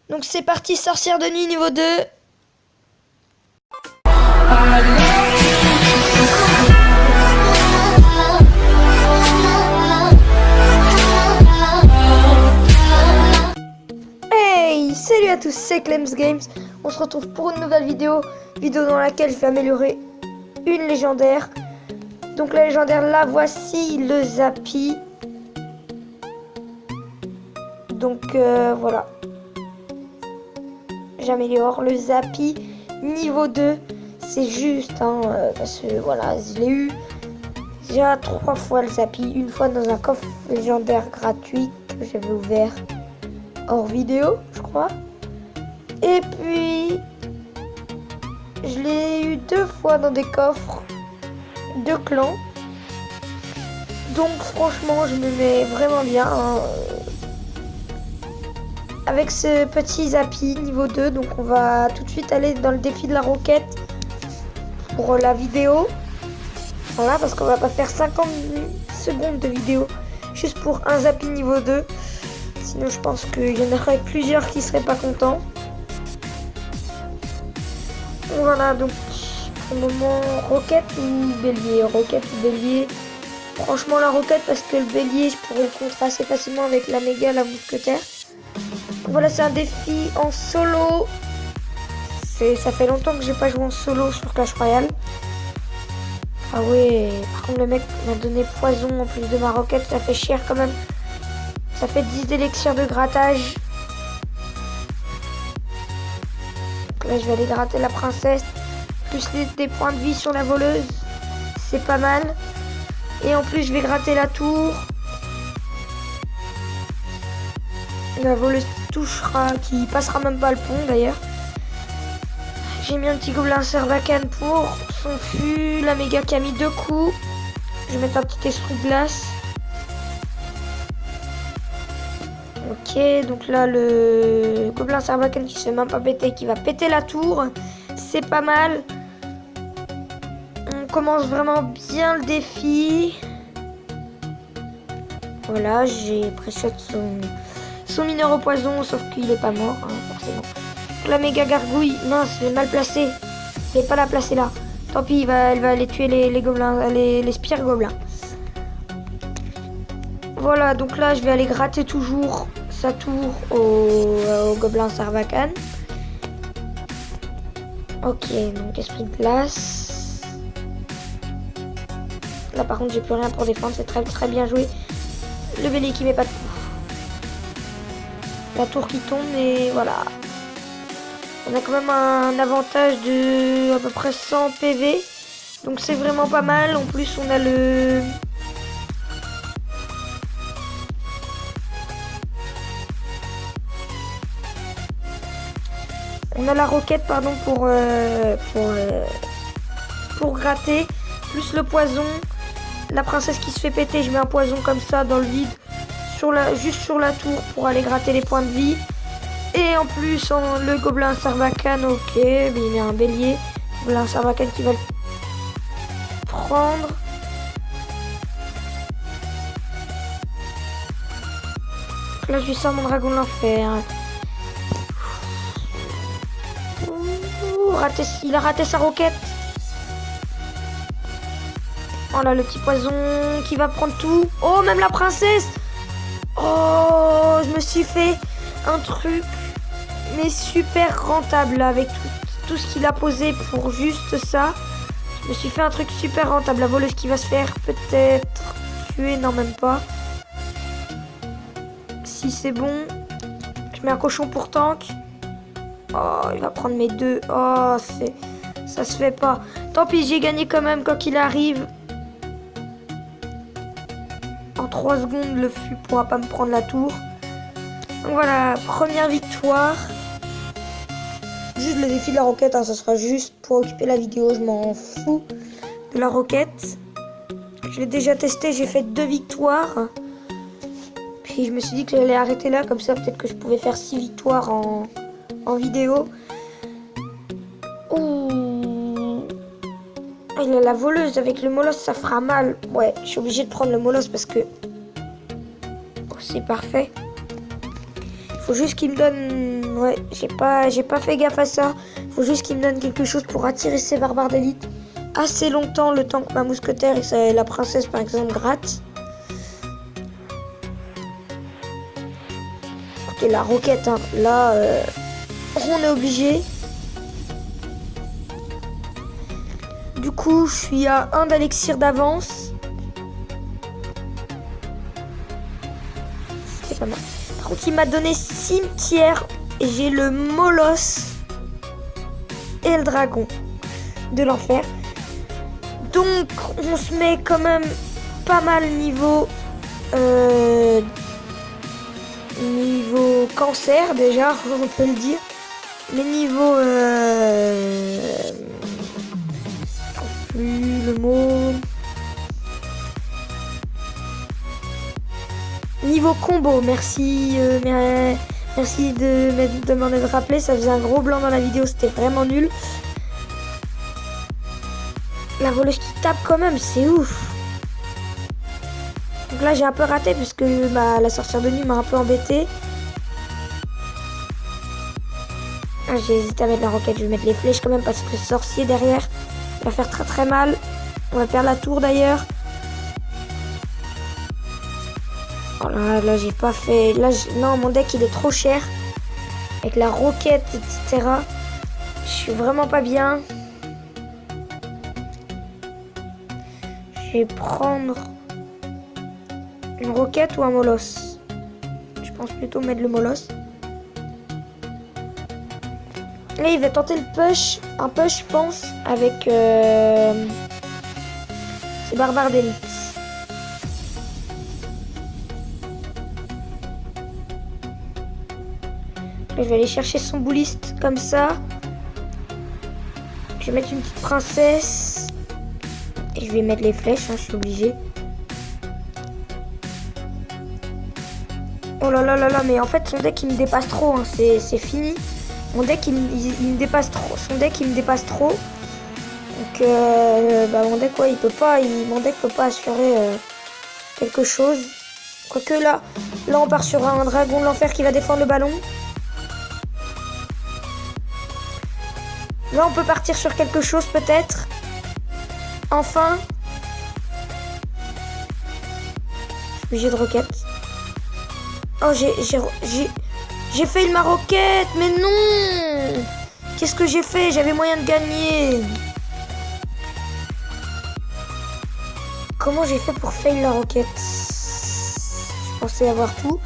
Donc c'est parti, sorcière de nuit niveau 2. Hey, salut à tous, c'est Clems Games. On se retrouve pour une nouvelle vidéo dans laquelle je vais améliorer une légendaire. Donc la légendaire, la voici, le Zappy. Donc voilà. J'améliore le Zappy niveau 2. C'est juste, parce que voilà, je l'ai eu déjà 3 fois le Zappy. Une fois dans un coffre légendaire gratuit que j'avais ouvert hors vidéo, je crois. Et puis, je l'ai eu 2 fois dans des coffres de clans. Donc franchement, je me mets vraiment bien avec ce petit Zappy niveau 2. Donc on va tout de suite aller dans le défi de la roquette pour la vidéo. Voilà, parce qu'on va pas faire 50 secondes de vidéo juste pour un Zappy niveau 2. Sinon je pense qu'il y en aurait plusieurs qui seraient pas contents. Voilà, donc pour le moment, roquette ou bélier? Roquette ou bélier? Franchement la roquette, parce que le bélier je pourrais le contrer assez facilement avec la méga, la mousquetaire. Voilà, c'est un défi en solo. Ça fait longtemps que j'ai pas joué en solo sur Clash Royale. Ah ouais, par contre le mec m'a donné poison en plus de ma roquette, ça fait cher quand même. Ça fait 10 d'élixirs de grattage. Donc là je vais aller gratter la princesse. Plus des points de vie sur la voleuse. C'est pas mal. Et en plus je vais gratter la tour. La voleuse qui passera même pas le pont d'ailleurs. J'ai mis un petit gobelin Sarbacane pour son fût. La méga qui a mis 2 coups. Je vais mettre un petit esprit de glace. Ok, donc là le gobelin Sarbacane qui se fait même pas péter, qui va péter la tour. C'est pas mal. On commence vraiment bien le défi. Voilà, j'ai pré-shot son mineur au poison, sauf qu'il est pas mort, forcément. La méga gargouille, mince, je l'ai mal placé. Je vais pas la placer là. Tant pis, elle va aller tuer les gobelins, les spires gobelins. Voilà, donc là, je vais aller gratter toujours sa tour au gobelin Sarbacane. Ok, donc esprit de glace. Là, par contre, j'ai plus rien pour défendre. C'est très très bien joué. Le bélier qui met pas de coup. La tour qui tombe, et voilà. On a quand même un avantage de à peu près 100 PV. Donc c'est vraiment pas mal. En plus, on a le... On a la roquette, pardon, pour gratter. Plus le poison. La princesse qui se fait péter, je mets un poison comme ça dans le vide. Juste sur la tour pour aller gratter les points de vie. Et en plus, le gobelin Sarbacane, ok, mais il met un bélier. Le gobelin Sarbacane qui va le prendre. Là, je lui sors mon dragon de l'enfer. Il a raté sa roquette. Oh là, le petit poison qui va prendre tout. Oh, même la princesse. Oh, je me suis fait un truc, mais super rentable là, avec tout ce qu'il a posé pour juste ça. Je me suis fait un truc super rentable. La voleuse qui va se faire peut-être tuer, non même pas. Si c'est bon, je mets un cochon pour tank. Oh, il va prendre mes 2. Oh, ça se fait pas. Tant pis, j'ai gagné quand même quoi qu'il arrive. En 3 secondes, le fût pourra pas me prendre la tour. Donc voilà, première victoire. Juste le défi de la roquette, ça sera juste pour occuper la vidéo. Je m'en fous de la roquette. Je l'ai déjà testé, j'ai fait 2 victoires. Puis je me suis dit que j'allais arrêter là, comme ça peut-être que je pouvais faire 6 victoires en vidéo. Ouh. Il a la voleuse avec le molosse, ça fera mal. Ouais, je suis obligée de prendre le molosse parce que... Oh, c'est parfait. Il faut juste qu'il me donne Ouais, j'ai pas fait gaffe à ça. Faut juste qu'il me donne quelque chose pour attirer ces barbares d'élite assez longtemps, le temps que ma mousquetaire et la princesse par exemple grattent. Écoutez, la roquette, hein, là, on est obligé. Du coup, je suis à 1 d'élixir d'avance. C'est pas mal. Par contre, il m'a donné cimetière et j'ai le molosse et le dragon de l'enfer. Donc, on se met quand même pas mal niveau cancer déjà, on peut le dire. Mais niveau plus le mot. Niveau combo, merci merci de m'en être rappelé, ça faisait un gros blanc dans la vidéo, c'était vraiment nul. La voleuse qui tape quand même, c'est ouf. Donc là j'ai un peu raté parce que la sorcière de nuit m'a un peu embêté. Ah, j'ai hésité à mettre la roquette, je vais mettre les flèches quand même parce que le sorcier derrière va faire très très mal. On va perdre la tour d'ailleurs. Oh là j'ai pas fait... Là, non, mon deck il est trop cher. Avec la roquette, etc. Je suis vraiment pas bien. Je vais prendre une roquette ou un molosse. Je pense plutôt mettre le molosse. Et il va tenter le push. Un push, je pense, avec ces barbares d'élite. Je vais aller chercher son bouliste comme ça. Je vais mettre une petite princesse. Et je vais mettre les flèches, hein, je suis obligée. Oh là là là là, mais en fait son deck il me dépasse trop, hein, c'est fini. Mon deck il me dépasse trop. Son deck il me dépasse trop. Donc mon deck ouais, mon deck peut pas assurer quelque chose. Quoique là on part sur un dragon de l'enfer qui va défendre le ballon. Là on peut partir sur quelque chose peut-être. Enfin. Je suis obligé de roquette. Oh j'ai failli ma roquette, mais non! Qu'est-ce que j'ai fait? J'avais moyen de gagner. Comment j'ai fait pour fail la roquette? Je pensais avoir tout.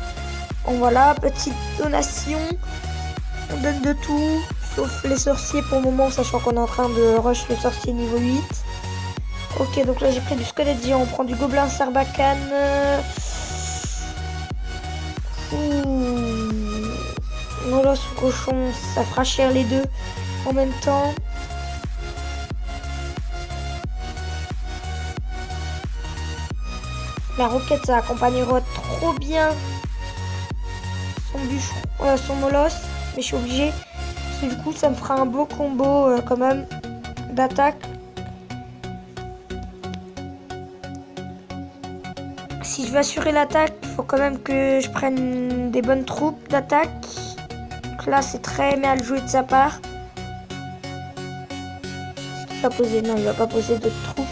Bon voilà, petite donation. On donne de tout, sauf les sorciers pour le moment, sachant qu'on est en train de rush le sorcier niveau 8. Ok, donc là j'ai pris du squelette géant, on prend du gobelin sarbacane. Molosse ou cochon, ça fera cher les deux en même temps. La roquette, ça accompagnera trop bien son molosse, mais je suis obligée parce que du coup ça me fera un beau combo quand même d'attaque. Si je veux assurer l'attaque, il faut quand même que je prenne des bonnes troupes d'attaque. Donc là, c'est très mal joué de sa part. Est-ce qu'il va poser? Non, il va pas poser d'autres troupes.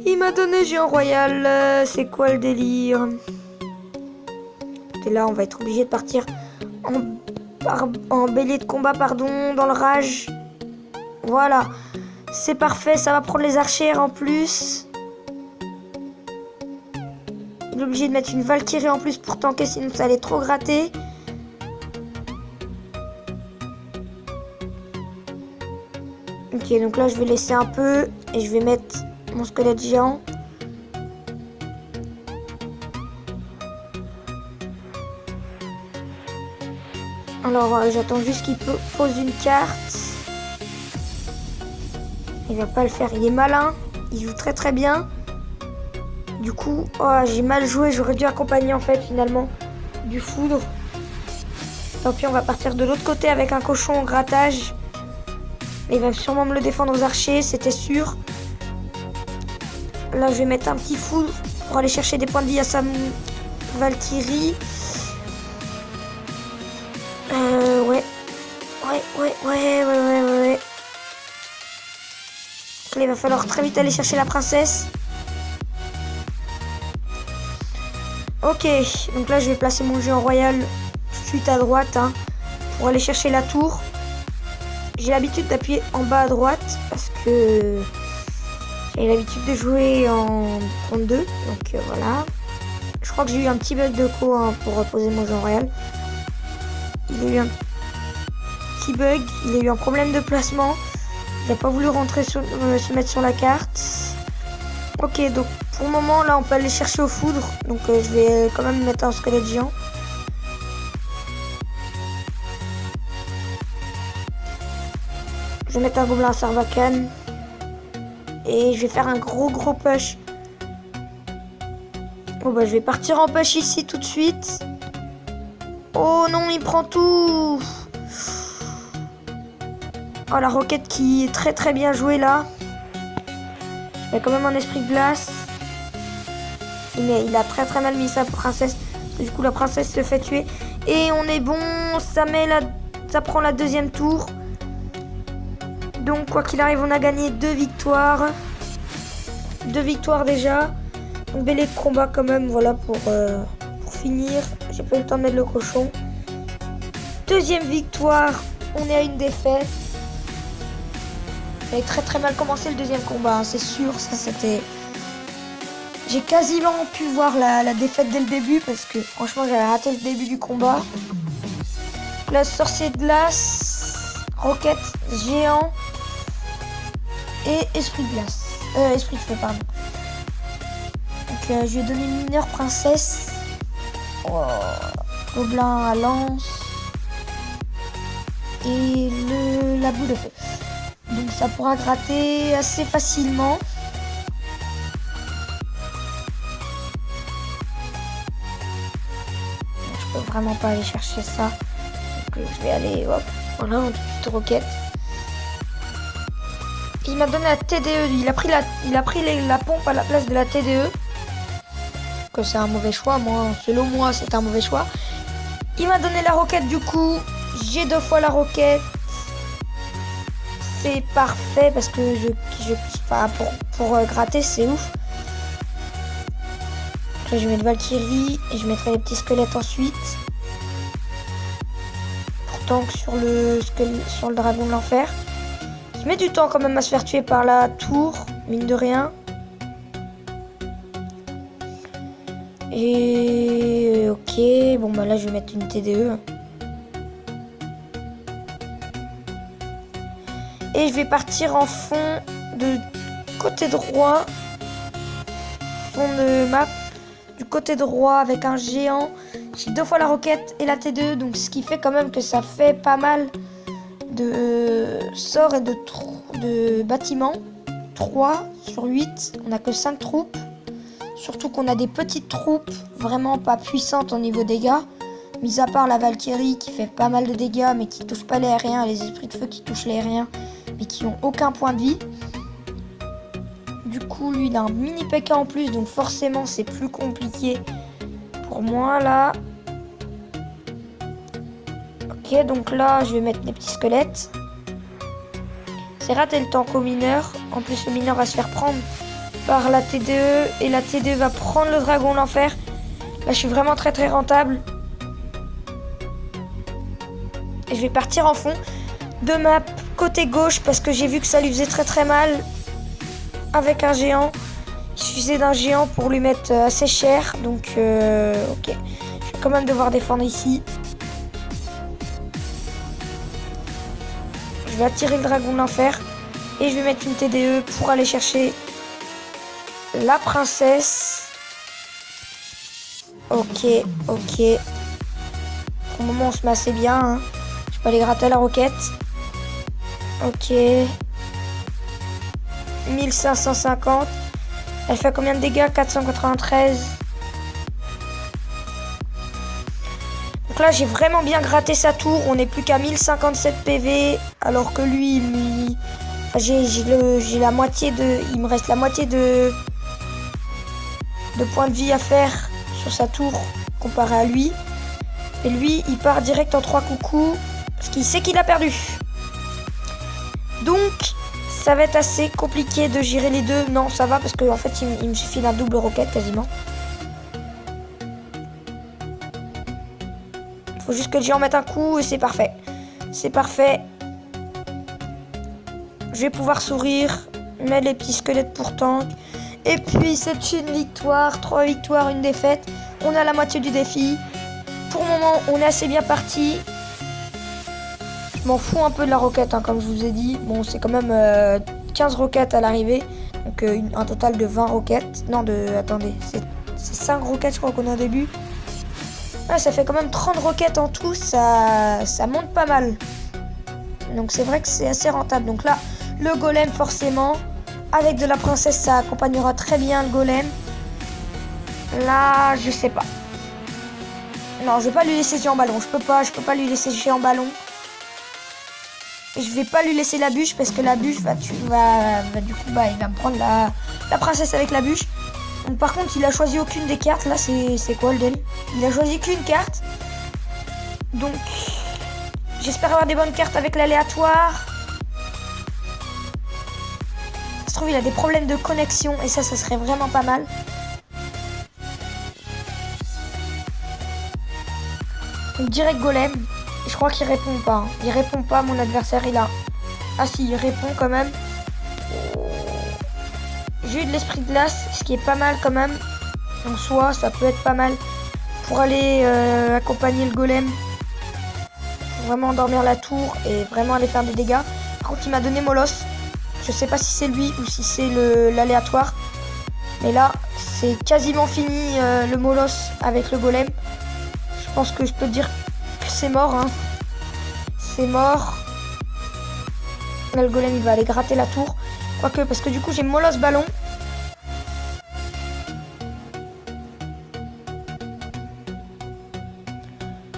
Il m'a donné géant royal. C'est quoi le délire? Et là, on va être obligé de partir en bélier de combat, pardon, dans le rage. Voilà. C'est parfait, ça va prendre les archères en plus. Il est obligé de mettre une Valkyrie en plus pour tanker, sinon ça allait trop gratter. Ok, donc là je vais laisser un peu et je vais mettre mon squelette géant. Alors j'attends juste qu'il pose une carte. Il va pas le faire, il est malin, il joue très très bien. Du coup, oh, j'ai mal joué, j'aurais dû accompagner en fait finalement du foudre. Tant pis, on va partir de l'autre côté avec un cochon au grattage. Il va sûrement me le défendre aux archers, c'était sûr. Là, je vais mettre un petit foudre pour aller chercher des points de vie à Valkyrie. Ouais. Ouais. Là, il va falloir très vite aller chercher la princesse. Ok, donc là je vais placer mon géant royal tout de suite à droite hein, pour aller chercher la tour. J'ai l'habitude d'appuyer en bas à droite parce que j'ai l'habitude de jouer en contre 2. Donc voilà. Je crois que j'ai eu un petit bug de co hein, pour reposer mon géant royal. Il a eu un petit bug, il a eu un problème de placement. Il n'a pas voulu rentrer se mettre sur la carte. Ok, donc pour le moment là on peut aller chercher au foudre. Donc je vais quand même mettre un squelette géant. Je vais mettre un gobelin à Sarbacane. Et je vais faire un gros push. Bon bah je vais partir en push ici tout de suite. Oh non, il prend tout. Oh, la roquette qui est très bien jouée là. Il y a quand même un esprit de glace. Mais il a très mal mis sa princesse. Parce que du coup la princesse se fait tuer. Et on est bon. Ça prend la deuxième tour. Donc quoi qu'il arrive, on a gagné 2 victoires. 2 victoires déjà. Donc bel combat quand même, voilà pour finir. J'ai pas eu le temps de mettre le cochon. Deuxième victoire, on est à une défaite. Ça a très mal commencé le deuxième combat, hein, c'est sûr. Ça c'était. J'ai quasiment pu voir la défaite dès le début parce que franchement j'avais raté le début du combat. Là, sorcier de glace, roquette, géant et esprit de glace. Esprit de feu, pardon. Donc je vais donner mineur princesse. Oh. Gobelin à lance. Et la boule de feu. Donc ça pourra gratter assez facilement. Je peux vraiment pas aller chercher ça. Donc je vais aller, hop, voilà, en petite roquette. Il m'a donné la TDE. Il a pris la pompe à la place de la TDE. Que c'est un mauvais choix, moi, selon moi, c'est un mauvais choix. Il m'a donné la roquette, du coup, j'ai 2 fois la roquette. C'est parfait parce que pour gratter, c'est ouf. Là, je vais mettre Valkyrie et je mettrai les petits squelettes ensuite. Pourtant que sur le dragon de l'enfer. Il met du temps quand même à se faire tuer par la tour, mine de rien. Et ok, bon bah là je vais mettre une TDE. Et je vais partir en fond de côté droit. Fond de map. Du côté droit avec un géant. J'ai 2 fois la roquette et la T2. Donc ce qui fait quand même que ça fait pas mal de sorts et de bâtiments. 3 sur 8. On n'a que 5 troupes. Surtout qu'on a des petites troupes vraiment pas puissantes au niveau dégâts. Mis à part la Valkyrie qui fait pas mal de dégâts mais qui touche pas les aériens. Les esprits de feu qui touchent les aériens mais qui ont aucun point de vie. Du coup lui il a un mini PK en plus. Donc forcément c'est plus compliqué pour moi là. Ok, donc là je vais mettre des petits squelettes. C'est raté le tank au mineur. En plus le mineur va se faire prendre par la TDE et la TDE va prendre le dragon l'enfer. Là je suis vraiment très rentable. Et je vais partir en fond de map côté gauche parce que j'ai vu que ça lui faisait très mal avec un géant. Il suffisait d'un géant pour lui mettre assez cher. Donc ok, je vais quand même devoir défendre ici. Je vais attirer le dragon de l'enfer et je vais mettre une TDE pour aller chercher la princesse. Ok. Pour le moment on se met assez bien hein. Je peux aller gratter la roquette. Ok. 1550. Elle fait combien de dégâts? 493. Donc là j'ai vraiment bien gratté sa tour. On n'est plus qu'à 1057 PV. Alors que lui, enfin, j'ai la moitié de. Il me reste la moitié de points de vie à faire sur sa tour. comparé à lui. Et lui, il part direct en 3 coucous parce qu'il sait qu'il a perdu. Donc, ça va être assez compliqué de gérer les deux. Non, ça va parce qu'en fait, il me suffit d'un double roquette quasiment. Faut juste que le géant mette un coup et c'est parfait. C'est parfait. Je vais pouvoir sourire, mettre les petits squelettes pour tank. Et puis c'est une victoire, 3 victoires, une défaite. On a la moitié du défi. Pour le moment, on est assez bien parti. Je m'en fous un peu de la roquette, hein, comme je vous ai dit. Bon, c'est quand même 15 roquettes à l'arrivée. Donc un total de 20 roquettes. Non, attendez, c'est 5 roquettes, je crois qu'on a au début. Ouais, ça fait quand même 30 roquettes en tout. Ça monte pas mal. Donc c'est vrai que c'est assez rentable. Donc là, le golem forcément. Avec de la princesse, ça accompagnera très bien le golem. Là, je sais pas. Non, je vais pas lui laisser géant ballon. Je peux pas lui laisser géant ballon. Et je vais pas lui laisser la bûche parce que la bûche du coup, il va me prendre la princesse avec la bûche. Donc par contre, il a choisi aucune des cartes. Là, c'est quoi le deal? Il a choisi qu'une carte. Donc, j'espère avoir des bonnes cartes avec l'aléatoire. Ça se trouve, il a des problèmes de connexion et ça serait vraiment pas mal. Donc direct golem. Je crois qu'il répond pas. Il répond pas, mon adversaire. Il a... Ah si, il répond quand même. J'ai eu de l'esprit de glace, ce qui est pas mal quand même. En soi, ça peut être pas mal pour aller accompagner le golem. Pour vraiment endormir la tour et vraiment aller faire des dégâts. Par contre, il m'a donné Molosse. Je sais pas si c'est lui ou si c'est l'aléatoire. Mais là, c'est quasiment fini le Molosse avec le golem. Je pense que je peux dire que c'est mort. Hein. C'est mort. Là, le golem, il va aller gratter la tour. Quoique, parce que du coup, j'ai Molosse ballon.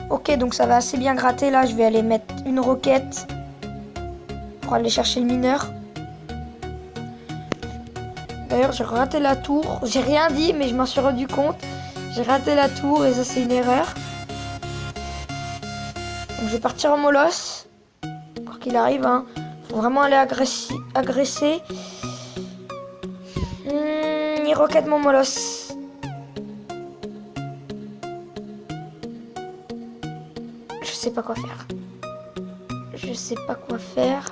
Ok, donc ça va assez bien gratter. Là, je vais aller mettre une roquette pour aller chercher le mineur. D'ailleurs, j'ai raté la tour. J'ai rien dit, mais je m'en suis rendu compte. J'ai raté la tour et ça, c'est une erreur. Donc, je vais partir en Molosse. Pour qu'il arrive, hein. Faut vraiment aller agresser. Il roquette mon Molosse. Je sais pas quoi faire. Je sais pas quoi faire.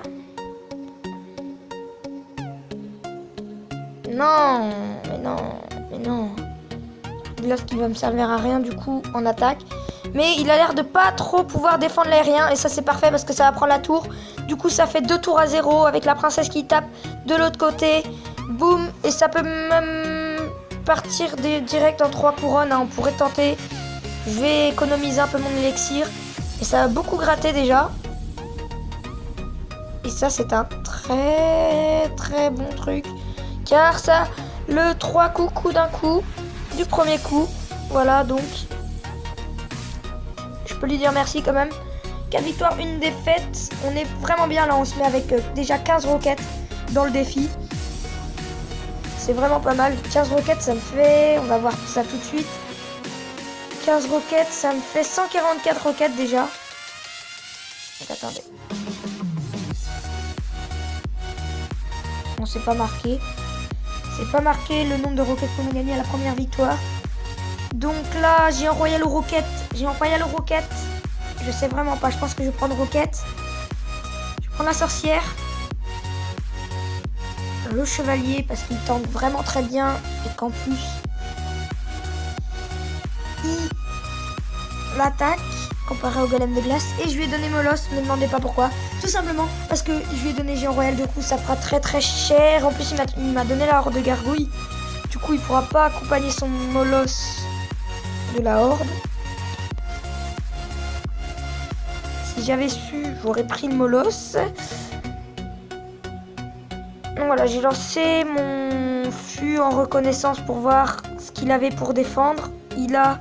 Non, mais non, mais non. Là, ce qui va me servir à rien du coup en attaque. Mais il a l'air de pas trop pouvoir défendre l'aérien. Et ça, c'est parfait parce que ça va prendre la tour. Du coup, ça fait 2 tours à 0 avec la princesse qui tape de l'autre côté. Boum. Et ça peut même partir direct en 3 couronnes. Hein. On pourrait tenter. Je vais économiser un peu mon élixir. Et ça va beaucoup gratter déjà. Et ça, c'est un très très bon truc. Car ça, le 3 coups d'un coup, du premier coup. Voilà, donc, je peux lui dire merci quand même. 4 victoires, 1 défaite. On est vraiment bien là, on se met avec déjà 15 roquettes dans le défi. C'est vraiment pas mal. 15 roquettes, ça me fait, on va voir ça tout de suite. 15 roquettes, ça me fait 144 roquettes déjà. Donc, attendez. On s'est pas marqué. C'est pas marqué le nombre de roquettes qu'on a gagné à la première victoire. Donc là, j'ai un royal aux roquettes. J'ai un royal aux roquettes. Je sais vraiment pas. Je pense que je vais prendre roquette. Je vais prendre la sorcière. Le chevalier parce qu'il tente vraiment très bien. Et qu'en plus, il l'attaque comparé au golem de glace. Et je lui ai donné Molosse. Ne me demandez pas pourquoi. Tout simplement parce que je lui ai donné géant royal. Du coup, ça fera très très cher. En plus, il m'a donné la horde de gargouilles. Du coup, il pourra pas accompagner son Molosse de la horde. Si j'avais su, j'aurais pris le Molosse. Donc voilà, j'ai lancé mon fût en reconnaissance pour voir ce qu'il avait pour défendre. Il a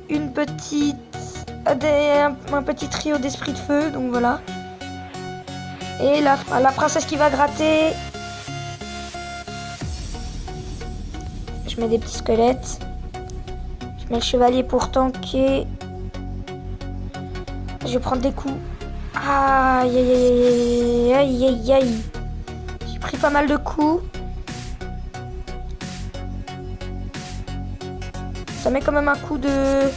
une petite, un petit trio d'esprit de feu, donc voilà. Et la princesse qui va gratter. Je mets des petits squelettes. Je mets le chevalier pour tanker. Je vais prendre des coups. Aïe, aïe, aïe, aïe, aïe, aïe. J'ai pris pas mal de coups. Ça met quand même un coup de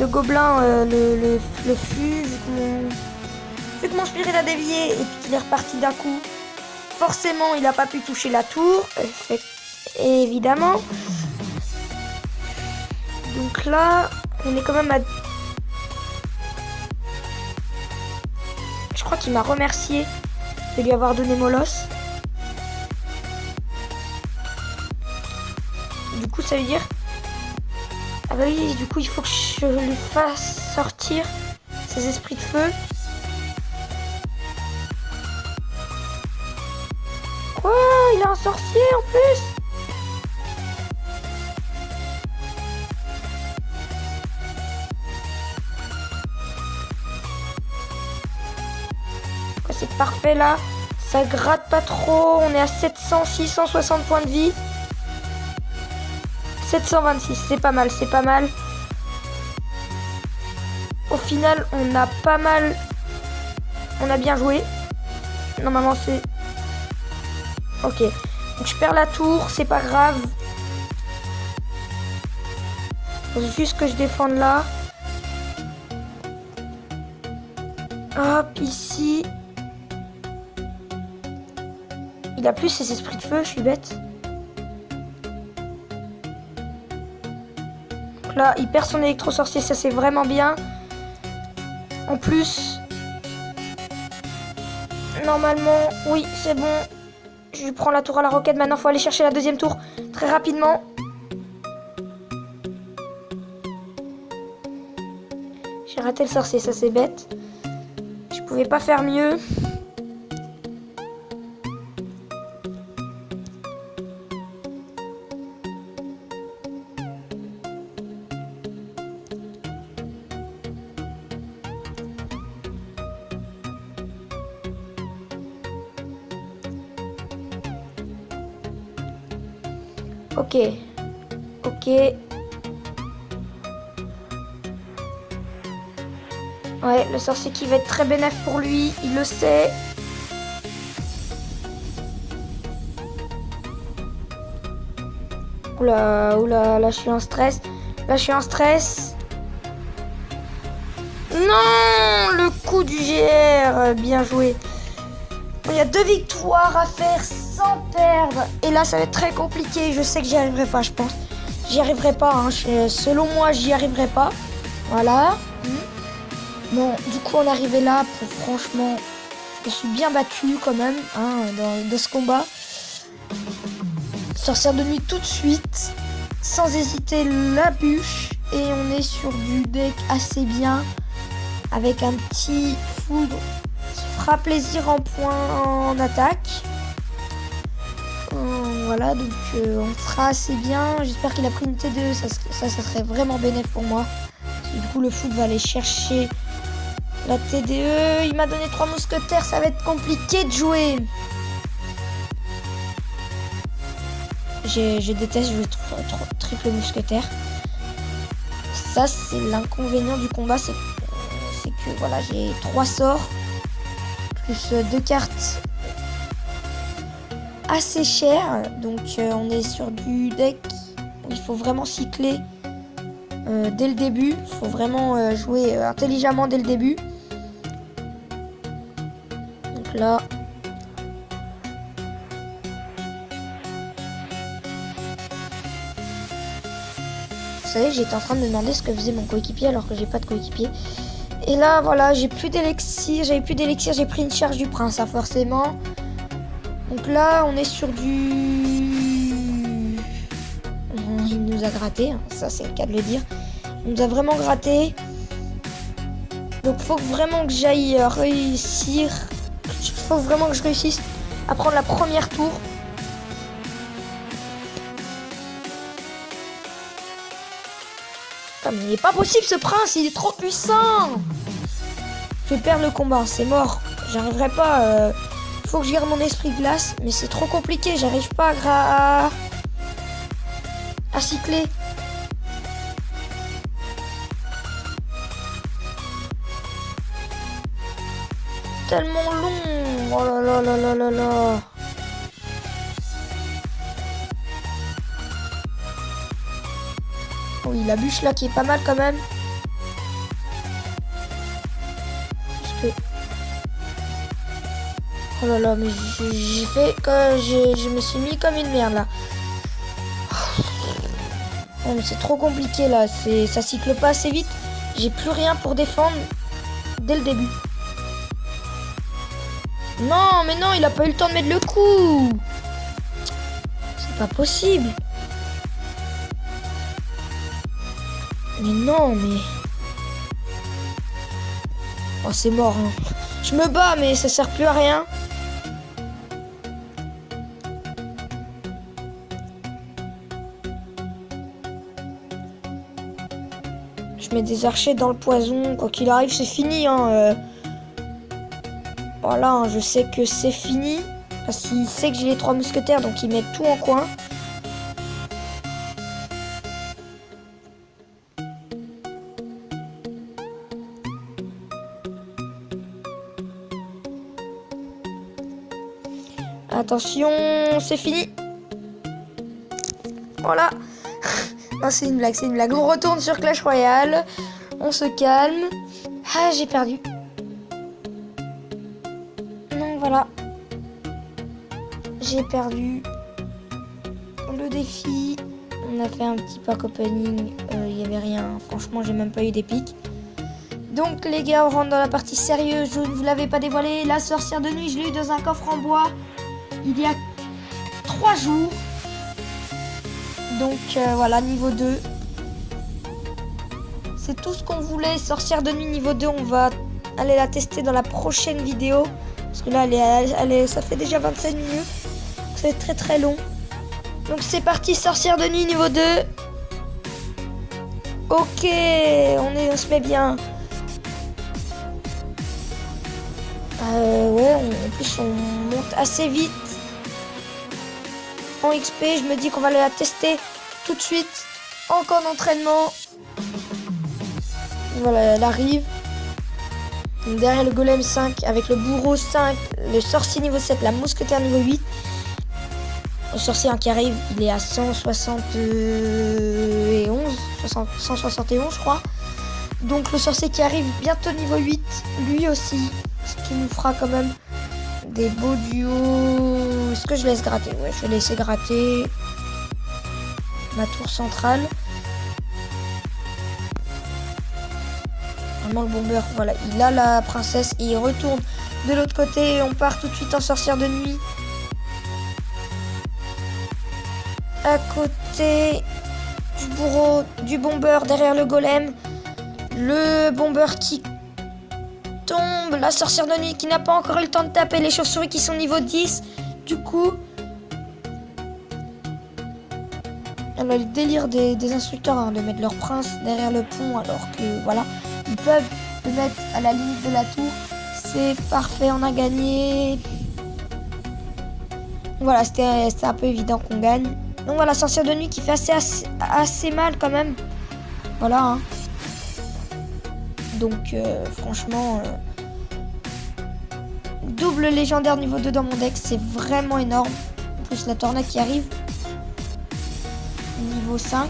gobelin, le fût, vu que mon spiré l'a dévié et qu'il est reparti d'un coup. Forcément, il n'a pas pu toucher la tour, évidemment. Donc là, on est quand même à... Je crois qu'il m'a remercié de lui avoir donné Molosse. Du coup, ça veut dire... Ah bah oui, du coup, il faut que je lui fasse sortir ses esprits de feu. Quoi? Il a un sorcier en plus? C'est parfait là. Ça gratte pas trop. On est à 700, 660 points de vie. 726, c'est pas mal, c'est pas mal. Au final, on a pas mal... On a bien joué. Normalement, c'est... Ok. Donc, je perds la tour, c'est pas grave. Faut juste que je défende là. Hop, ici. Il a plus ses esprits de feu, je suis bête. Là, il perd son électro-sorcier, ça c'est vraiment bien. En plus, normalement, oui, c'est bon. Je lui prends la tour à la roquette. Maintenant, il faut aller chercher la deuxième tour très rapidement. J'ai raté le sorcier, ça c'est bête. Je pouvais pas faire mieux. Ok. Ok. Ouais, le sorcier qui va être très bénéf pour lui, il le sait. Oula, oula, là je suis en stress. Là je suis en stress. Non, le coup du GR, bien joué. Il y a 2 victoires à faire sans perdre. Et là, ça va être très compliqué. Je sais que j'y arriverai pas, je pense. J'y arriverai pas. Hein. Selon moi, j'y arriverai pas. Voilà. Bon, du coup, on est arrivé là pour, franchement, je me suis bien battu quand même hein, dans ce combat. Sorcière de nuit tout de suite. Sans hésiter, la bûche. Et on est sur du deck assez bien. Avec un petit foudre qui fera plaisir en points en attaque. Voilà, donc on sera assez bien. J'espère qu'il a pris une T2. Ça serait vraiment bénéfique pour moi. Parce que, du coup, le foot va aller chercher la TDE. Il m'a donné 3 mousquetaires. Ça va être compliqué de jouer. Je déteste jouer triple mousquetaire. Ça, c'est l'inconvénient du combat. C'est que voilà, j'ai 3 sorts. Plus 2 cartes assez chères. Donc, on est sur du deck où il faut vraiment cycler dès le début. Il faut vraiment jouer intelligemment dès le début. Donc là... Vous savez, j'étais en train de me demander ce que faisait mon coéquipier alors que j'ai pas de coéquipier. Et là, voilà, j'ai plus d'élixir. J'avais plus d'élixir, j'ai pris une charge du prince, hein, forcément. Donc là, on est sur du... Il nous a gratté, hein, ça c'est le cas de le dire. Il nous a vraiment gratté. Donc faut vraiment que j'aille réussir. Faut vraiment que je réussisse à prendre la première tour. Putain, mais il n'est pas possible ce prince, il est trop puissant. Je vais perdre le combat, c'est mort. J'arriverai pas. Faut que je garde mon esprit glace, mais c'est trop compliqué. J'arrive pas à cycler. tellement long. Oh là là là là là là. Oui, la bûche là qui est pas mal quand même. Parce que... Oh là là, mais j'ai fait que je me suis mis comme une merde là. Oh, mais c'est trop compliqué là, ça cycle pas assez vite. J'ai plus rien pour défendre dès le début. Non, mais non, il a pas eu le temps de mettre le coup. C'est pas possible. Mais non, mais... Oh, c'est mort. Hein. Je me bats, mais ça sert plus à rien. Je mets des archers dans le poison. Quoi qu'il arrive, c'est fini. Hein. Voilà, hein, je sais que c'est fini. Parce qu'il sait que j'ai les 3 mousquetaires, donc il met tout en coin. Attention, c'est fini. Voilà. Non, c'est une blague, c'est une blague. On retourne sur Clash Royale. On se calme. Ah, j'ai perdu. Donc voilà. J'ai perdu le défi. On a fait un petit pack opening. Il n'y avait rien. Franchement, j'ai même pas eu d'épique. Donc les gars, on rentre dans la partie sérieuse. Je ne vous l'avais pas dévoilé. La sorcière de nuit, je l'ai eu dans un coffre en bois. Il y a 3 jours. Donc voilà, niveau 2. C'est tout ce qu'on voulait. Sorcière de nuit niveau 2, on va aller la tester dans la prochaine vidéo. Parce que là, ça fait déjà 25 minutes. C'est très très long. Donc c'est parti, sorcière de nuit niveau 2. Ok, on se met bien. Ouais, en plus on monte assez vite. En XP, je me dis qu'on va aller la tester tout de suite. Encore d'entraînement. Voilà, elle arrive. Donc derrière le golem 5, avec le bourreau 5, le sorcier niveau 7, la mousquetaire niveau 8. Le sorcier qui arrive, il est à 171, 171 je crois. Donc le sorcier qui arrive bientôt niveau 8, lui aussi. Ce qui nous fera quand même des beaux duos. Est-ce que je laisse gratter? Ouais, je vais laisser gratter ma tour centrale. Vraiment le bomber, voilà, il a la princesse et il retourne de l'autre côté. Et on part tout de suite en sorcière de nuit. À côté du bourreau, du bomber, derrière le golem. Le bomber qui tombe, la sorcière de nuit qui n'a pas encore eu le temps de taper, les chauves-souris qui sont niveau 10. Du coup, on a le délire des instructeurs hein, de mettre leur prince derrière le pont alors que voilà, ils peuvent le mettre à la limite de la tour. C'est parfait, on a gagné. Voilà, c'était un peu évident qu'on gagne. Donc voilà, sorcière de nuit qui fait assez mal quand même. Voilà. Hein. Donc franchement, double légendaire niveau 2 dans mon deck, c'est vraiment énorme. En plus la tornade qui arrive. Niveau 5.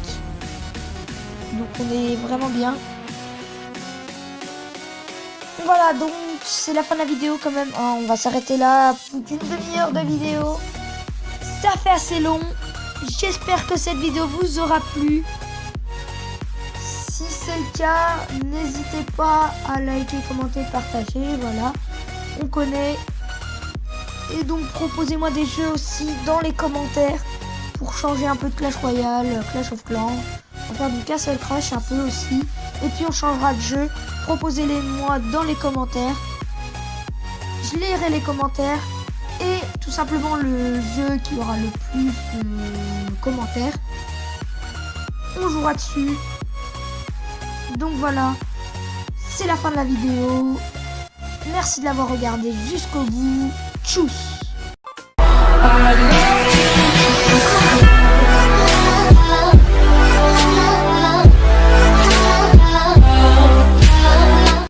Donc on est vraiment bien. Voilà, donc c'est la fin de la vidéo quand même. Hein, on va s'arrêter là. Plus d'une demi-heure de vidéo. Ça fait assez long. J'espère que cette vidéo vous aura plu. Si c'est le cas, n'hésitez pas à liker, commenter, partager. Voilà, on connaît. Et donc proposez-moi des jeux aussi dans les commentaires pour changer un peu de Clash Royale, Clash of Clans. On va faire du Castle Crash un peu aussi. Et puis on changera de jeu. Proposez-les moi dans les commentaires. Je lirai les commentaires. Et tout simplement le jeu qui aura le plus de commentaires, on jouera dessus. Donc voilà, c'est la fin de la vidéo. Merci de l'avoir regardé jusqu'au bout. Tchuss.